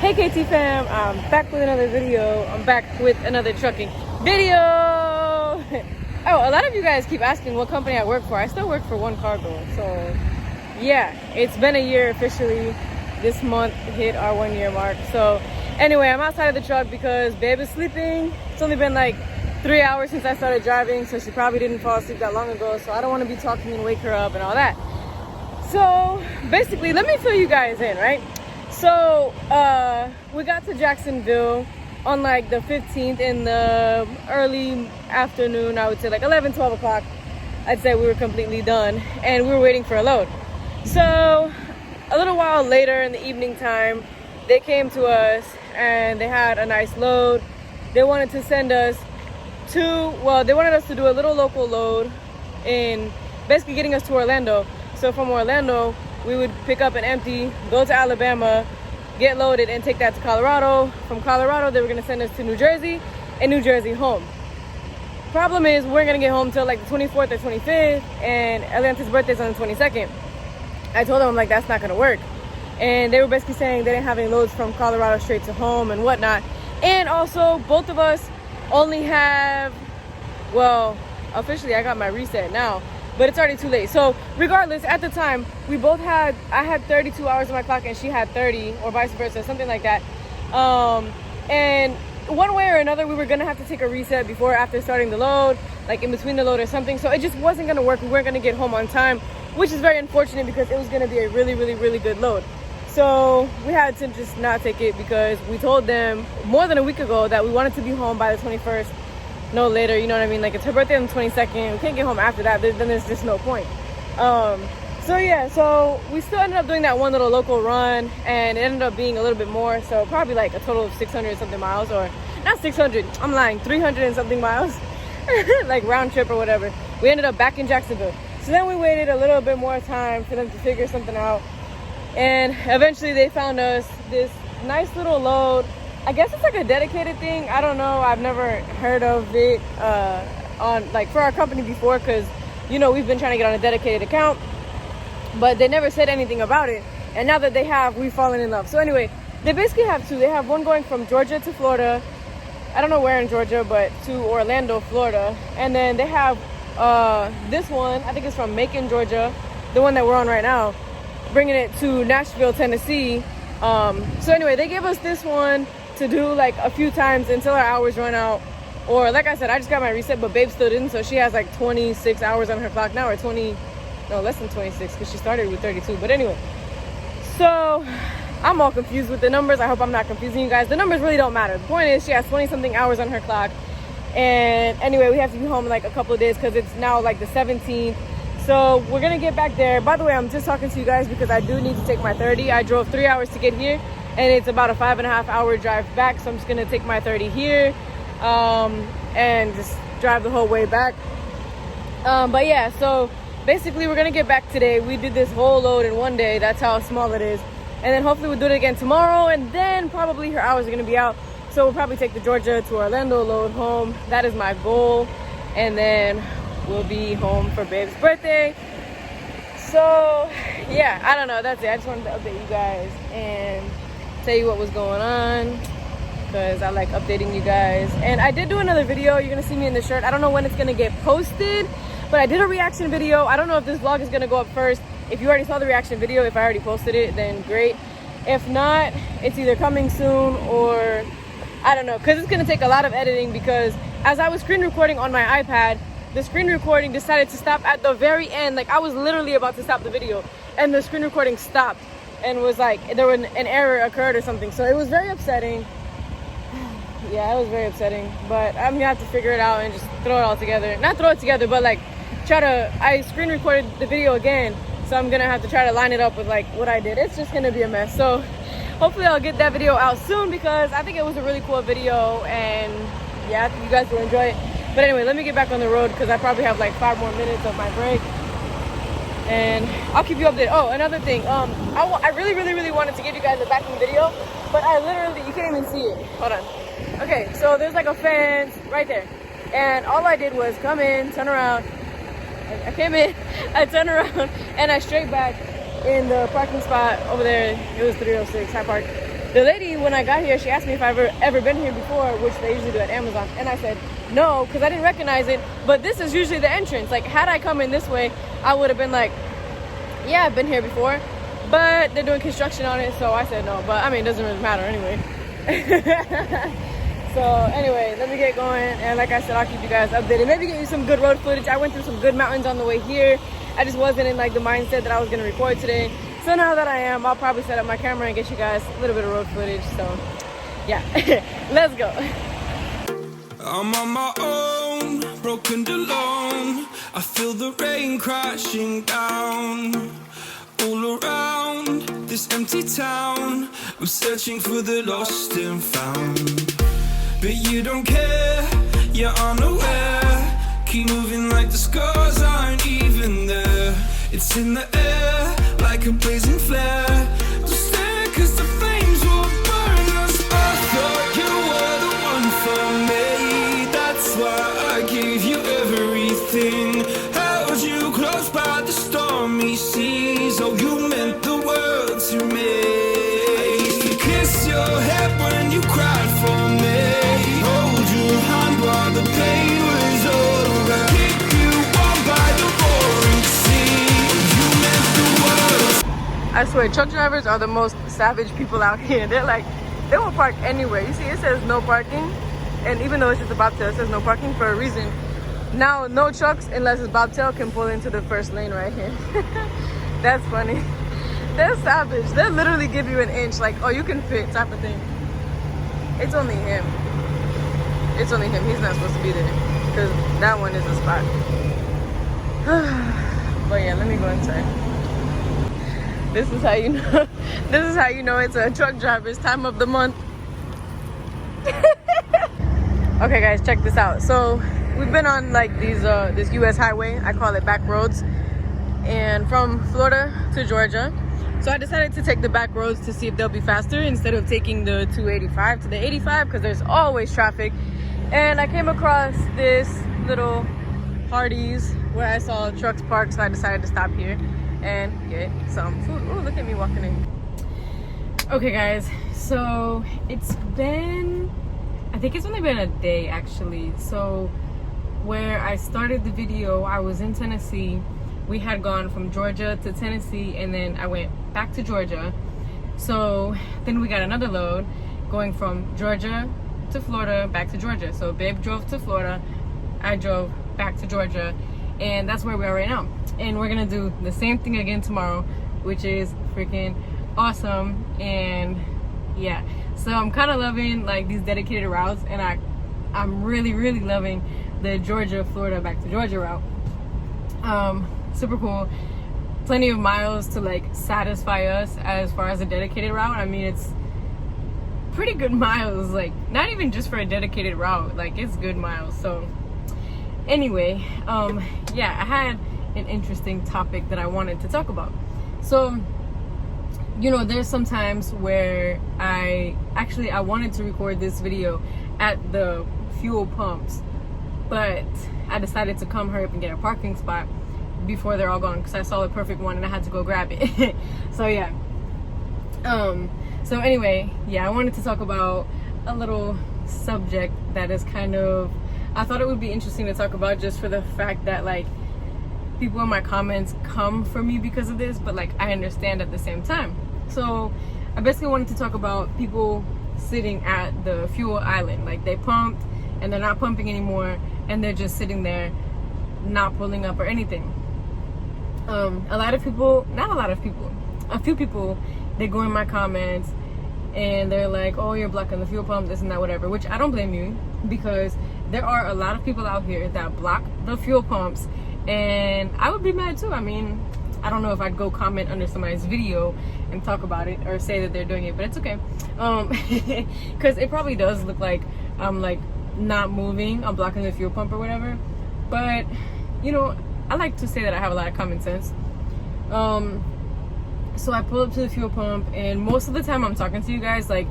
Hey KT fam, I'm back with another video. I'm back with another trucking video. Oh, a lot of you guys keep asking what company I work for. I still work for One Cargo. So yeah, it's been a year officially. This month hit our 1 year mark. So anyway, I'm outside of the truck because babe is sleeping. It's only been like 3 hours since I started driving, so she probably didn't fall asleep that long ago. So I don't want to be talking and wake her up and all that. So basically, let me fill you guys in, right? So we got to Jacksonville on like the 15th in the early afternoon. I would say like 11-12 o'clock. I'd say we were completely done and we were waiting for a load. So a little while later in the evening time, they came to us and they had a nice load. They wanted to send us they wanted us to do a little local load in basically getting us to Orlando. So from Orlando, we would pick up an empty, go to Alabama, get loaded, and take that to Colorado. From Colorado, they were going to send us to New Jersey, and New Jersey home. Problem is, we weren't going to get home till like the 24th or 25th, and Atlanta's birthday's on the 22nd. I told them, I'm like, that's not going to work. And they were basically saying they didn't have any loads from Colorado straight to home and whatnot. And also, both of us only have, well, officially I got my reset now, but it's already too late. So regardless, at the time, I had 32 hours on my clock and she had 30, or vice versa, something like that. And one way or another, we were gonna have to take a reset before or after starting the load, like in between the load or something. So it just wasn't gonna work. We weren't gonna get home on time, which is very unfortunate because it was gonna be a really, really, really good load. So we had to just not take it because we told them more than a week ago that we wanted to be home by the 21st. No later, you know what I mean? Like, it's her birthday on the 22nd. We can't get home after that. Then there's just no point. So yeah, so we still ended up doing that one little local run, and it ended up being a little bit more. So probably like a total of 600 something miles, or not 600. I'm lying, 300 and something miles, like round trip or whatever. We ended up back in Jacksonville. So then we waited a little bit more time for them to figure something out, and eventually they found us this nice little load. I guess it's like a dedicated thing. I don't know. I've never heard of it on like for our company before, because you know we've been trying to get on a dedicated account, but they never said anything about it. And now that they have, we've fallen in love. So anyway, they basically have two. They have one going from Georgia to Florida. I don't know where in Georgia, but to Orlando, Florida. And then they have this one. I think it's from Macon, Georgia, the one that we're on right now, bringing it to Nashville, Tennessee. So anyway, they gave us this one to do like a few times until our hours run out. Or like I said, I just got my reset, but babe still didn't, so she has like 26 hours on her clock now, or less than 26, because she started with 32. But anyway, so I'm all confused with the numbers. I hope I'm not confusing you guys. The numbers really don't matter. The point is she has 20 something hours on her clock. And anyway, we have to be home in like a couple of days because it's now like the 17th. So we're gonna get back there. By the way, I'm just talking to you guys because I do need to take my 30. I drove 3 hours to get here, and it's about a 5.5 hour drive back. So I'm just gonna take my 30 here and just drive the whole way back. But yeah, so basically we're gonna get back today. We did this whole load in one day. That's how small it is. And then hopefully we'll do it again tomorrow, and then probably her hours are gonna be out. So we'll probably take the Georgia to Orlando load home. That is my goal. And then we'll be home for babe's birthday. So yeah, I don't know, that's it. I just wanted to update you guys and tell you what was going on, because I like updating you guys. And I did do another video. You're gonna see me in the shirt. I don't know when it's gonna get posted, but I did a reaction video. I don't know if this vlog is gonna go up first. If you already saw the reaction video, if I already posted it, then great. If not, it's either coming soon or I don't know, because it's gonna take a lot of editing, because as I was screen recording on my iPad, the screen recording decided to stop at the very end. Like, I was literally about to stop the video and the screen recording stopped and was like, there was an error occurred or something. So it was very upsetting. Yeah, it was very upsetting, but I'm gonna have to figure it out and just throw it all together. Not throw it together, but like I screen recorded the video again. So I'm gonna have to try to line it up with like what I did. It's just gonna be a mess. So hopefully I'll get that video out soon, because I think it was a really cool video, and yeah, I think you guys will enjoy it. But anyway, let me get back on the road because I probably have like 5 more minutes of my break, and I'll keep you updated. Oh, another thing, I really wanted to give you guys a backing video, but I literally, you can't even see it. Hold on. Okay, so there's like a fence right there, and all I did was come in, turn around. I came in, I turned around, and I straight back in the parking spot over there. It was 306 High Park. The lady, when I got here, she asked me if I've ever been here before, which they usually do at Amazon. And I said, no, because I didn't recognize it. But this is usually the entrance. Like, had I come in this way, I would have been like, yeah, I've been here before. But they're doing construction on it, so I said no. But, I mean, it doesn't really matter anyway. So, anyway, let me get going. And like I said, I'll keep you guys updated. Maybe get you some good road footage. I went through some good mountains on the way here. I just wasn't in, like, the mindset that I was going to record today. So now that I am, I'll probably set up my camera and get you guys a little bit of road footage. So, yeah, let's go. I'm on my own, broken and alone. I feel the rain crashing down all around this empty town. I'm searching for the lost and found, but you don't care, you're unaware. Keep moving like the scars aren't even there. It's in the air like a blazing flare. Don't stare, cause the flames will burn us. I thought you were the one for me. That's why I gave you everything. Held you close by the stormy seas. Oh, you meant the world to me. I used to kiss your head when you cried for me. Hold your hand while the pain was over. Keep you warm by the roaring sea. You meant the world. I swear, truck drivers are the most savage people out here. They're like, they won't park anywhere. You see, it says no parking. And even though it's just a bobtail, it says no parking for a reason. Now, no trucks, unless it's bobtail, can pull into the first lane right here. That's funny. They're savage. They'll literally give you an inch, like, oh, you can fit, type of thing. It's only him. It's only him. He's not supposed to be there. Because that one is a spot. But yeah, let me go inside. This is how you know. This is how you know it's a truck driver's time of the month. Okay, guys, check this out. So we've been on like these this U.S. highway. I call it back roads, and from Florida to Georgia. So I decided to take the back roads to see if they'll be faster instead of taking the 285 to the 85, because there's always traffic. And I came across this little Hardee's where I saw trucks parked, so I decided to stop here and get some food. Oh, look at me walking in. Okay, guys, so it's been, I think it's only been a day actually. So where I started the video, I was in Tennessee. We had gone from Georgia to Tennessee, and then I went back to Georgia. So then we got another load going from Georgia to Florida, back to Georgia. So Babe drove to Florida, I drove back to Georgia, and that's where we are right now. And we're gonna do the same thing again tomorrow, which is freaking awesome. And yeah, so I'm kind of loving like these dedicated routes, and I'm really loving the Georgia Florida back to Georgia route. Super cool. Plenty of miles to like satisfy us as far as a dedicated route. I mean, it's pretty good miles, like not even just for a dedicated route, like it's good miles. So anyway, yeah, I had an interesting topic that I wanted to talk about. So, you know, there's some times where I wanted to record this video at the fuel pumps, but I decided to come hurry up and get a parking spot before they're all gone, because I saw the perfect one and I had to go grab it. So yeah, so anyway, yeah, I wanted to talk about a little subject that is kind of, I thought it would be interesting to talk about, just for the fact that like people in my comments come for me because of this, but like I understand at the same time. So I basically wanted to talk about people sitting at the fuel island, like they pumped and they're not pumping anymore, and they're just sitting there not pulling up or anything. A few people, they go in my comments and they're like, oh, you're blocking the fuel pump, this and that, whatever, which I don't blame you, because there are a lot of people out here that block the fuel pumps, and I would be mad too. I mean, I don't know if I'd go comment under somebody's video and talk about it or say that they're doing it, but it's okay. Because it probably does look like I'm like not moving, I'm blocking the fuel pump or whatever, but you know, I like to say that I have a lot of common sense. So I pull up to the fuel pump, and most of the time I'm talking to you guys like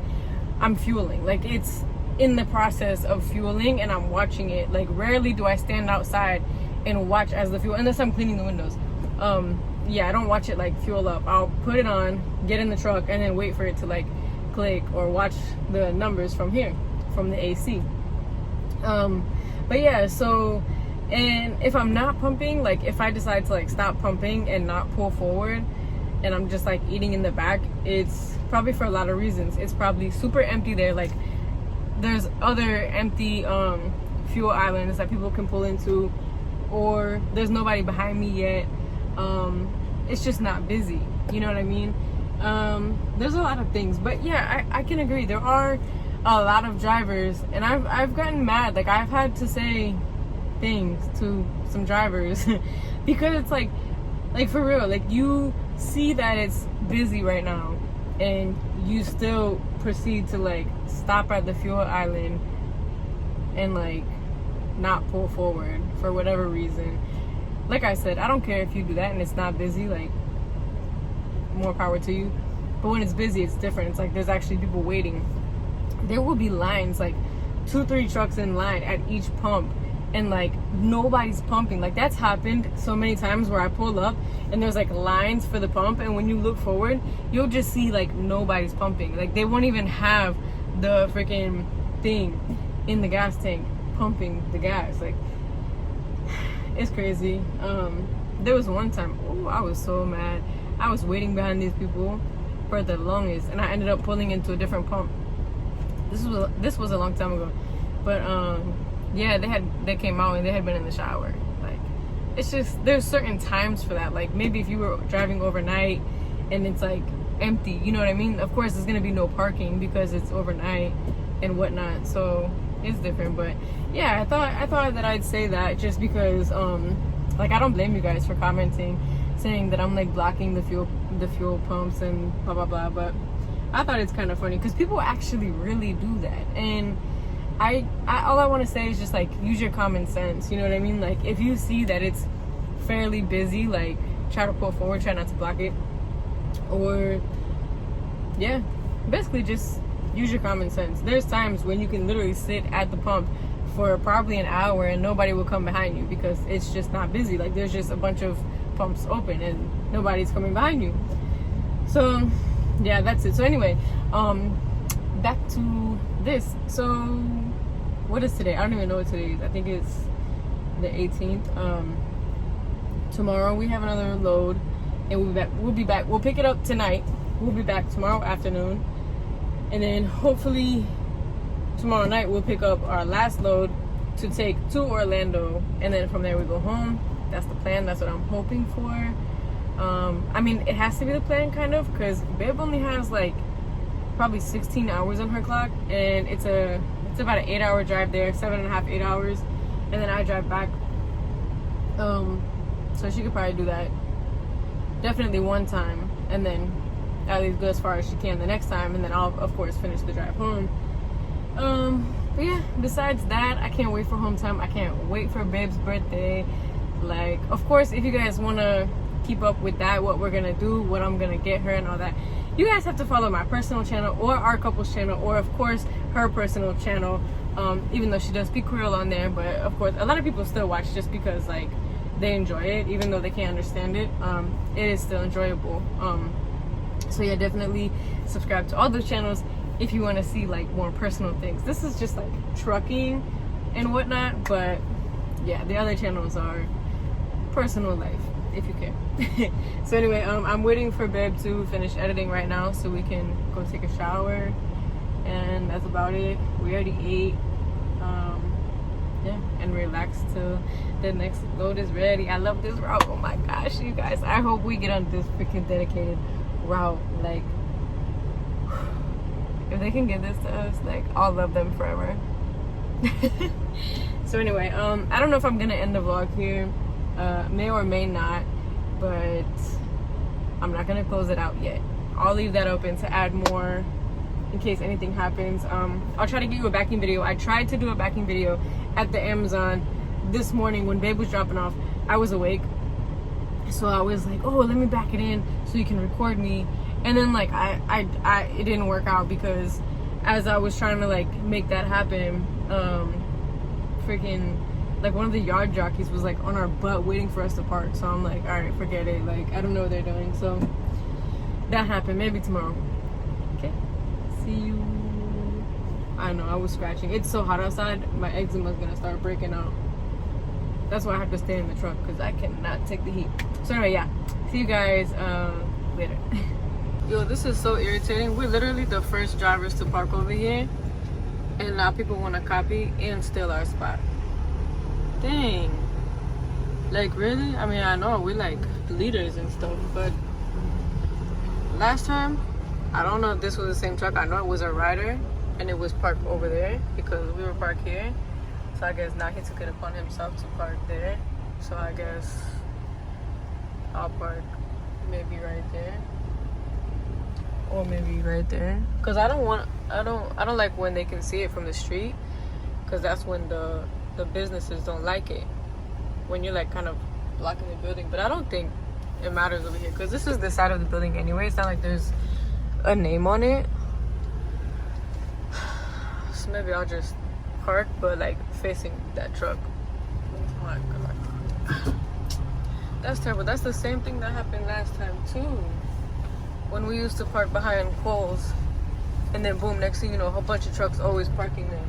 I'm fueling, like it's in the process of fueling and I'm watching it. Like rarely do I stand outside and watch as the fuel, unless I'm cleaning the windows. Yeah, I don't watch it like fuel up. I'll put it on, get in the truck, and then wait for it to like click or watch the numbers from here, from the AC. But yeah, so, and if I'm not pumping, like if I decide to like stop pumping and not pull forward, and I'm just like eating in the back, it's probably for a lot of reasons. It's probably super empty there. Like there's other empty fuel islands that people can pull into, or there's nobody behind me yet. It's just not busy, you know what I mean? There's a lot of things, but yeah, I can agree. There are a lot of drivers, and I've gotten mad. Like I've had to say things to some drivers because it's like for real, like you see that it's busy right now and you still proceed to like stop at the fuel island and like not pull forward for whatever reason. Like I said, I don't care if you do that and it's not busy, like more power to you. But when it's busy, it's different. It's like there's actually people waiting. There will be lines, like 2-3 trucks in line at each pump, and like nobody's pumping. Like that's happened so many times where I pull up and there's like lines for the pump, and when you look forward, you'll just see like nobody's pumping. Like they won't even have the freaking thing in the gas tank pumping the gas. Like it's crazy. There was one time, oh, I was so mad. I was waiting behind these people for the longest, and I ended up pulling into a different pump. This was a long time ago, but yeah, they came out and they had been in the shower. Like it's just, there's certain times for that. Like maybe if you were driving overnight and it's like empty, you know what I mean? Of course there's gonna be no parking because it's overnight and whatnot, so it's different. But yeah, I thought that I'd say that just because like I don't blame you guys for commenting saying that I'm like blocking the fuel pumps and blah blah blah, but I thought it's kind of funny because people actually really do that. And I all I want to say is just like use your common sense, you know what I mean? Like if you see that it's fairly busy, like try to pull forward, try not to block it, or yeah, basically just use your common sense. There's times when you can literally sit at the pump for probably an hour and nobody will come behind you because it's just not busy. Like there's just a bunch of pumps open and nobody's coming behind you. So yeah, that's it. So anyway, back to this. So what is today? I don't even know what today is. I think it's the 18th. Tomorrow we have another load, and we'll be back. We'll pick it up tonight. We'll be back tomorrow afternoon, and then hopefully tomorrow night we'll pick up our last load to take to Orlando, and then from there we go home. That's the plan. That's what I'm hoping for. I mean, it has to be the plan, kind of, because Babe only has like probably 16 hours on her clock, and it's about an 8-hour drive there, 7.5, 8 hours, and then I drive back. So she could probably do that definitely one time, and then at least go as far as she can the next time, and then I'll of course finish the drive home. But yeah, besides that, I can't wait for home time. I can't wait for Babe's birthday. Like, of course, if you guys want to keep up with that, what we're gonna do, what I'm gonna get her and all that, you guys have to follow my personal channel or our couple's channel, or of course her personal channel, even though she does speak Creole on there. But of course a lot of people still watch just because like they enjoy it, even though they can't understand it. It is still enjoyable. So yeah, definitely subscribe to all those channels if you want to see like more personal things. This is just like trucking and whatnot, but yeah, the other channels are personal life, if you care. So anyway, I'm waiting for Babe to finish editing right now so we can go take a shower, and that's about it. We already ate, yeah, and relax till the next load is ready. I love this route. Oh my gosh, you guys, I hope we get on this freaking dedicated route. Like, if they can give this to us, like, I'll love them forever. So anyway, I don't know if I'm gonna end the vlog here. May or may not, but I'm not gonna close it out yet. I'll leave that open to add more in case anything happens. I'll try to give you a backing video. I tried to do a backing video at the Amazon this morning when Babe was dropping off. I was awake, so I was like, oh, let me back it in so you can record me. And then like it didn't work out because as I was trying to like make that happen, freaking like one of the yard jockeys was like on our butt waiting for us to park. So I'm like, all right, forget it. Like, I don't know what they're doing. So that happened. Maybe tomorrow. Okay. see you. I know, I was scratching. It's so hot outside, my eczema's gonna start breaking out. That's why I have to stay in the truck, because I cannot take the heat. So anyway, yeah. See you guys later. Yo, this is so irritating. We're literally the first drivers to park over here. And now people want to copy and steal our spot. Dang. Like, really? I mean, I know we're like leaders and stuff, but last time, I don't know if this was the same truck. I know it was a rider and it was parked over there because we were parked here. So I guess now he took it upon himself to park there. So I guess I'll park maybe right there. Or maybe right there. Cause I don't like when they can see it from the street. Cause that's when the businesses don't like it. When you're like kind of blocking the building. But I don't think it matters over here. Cause this is the side of the building anyway. It's not like there's a name on it. So maybe I'll just park, but like facing that truck. Oh my God. That's terrible. That's the same thing that happened last time too. When we used to park behind Kohl's, and then boom, next thing you know, a whole bunch of trucks always parking there.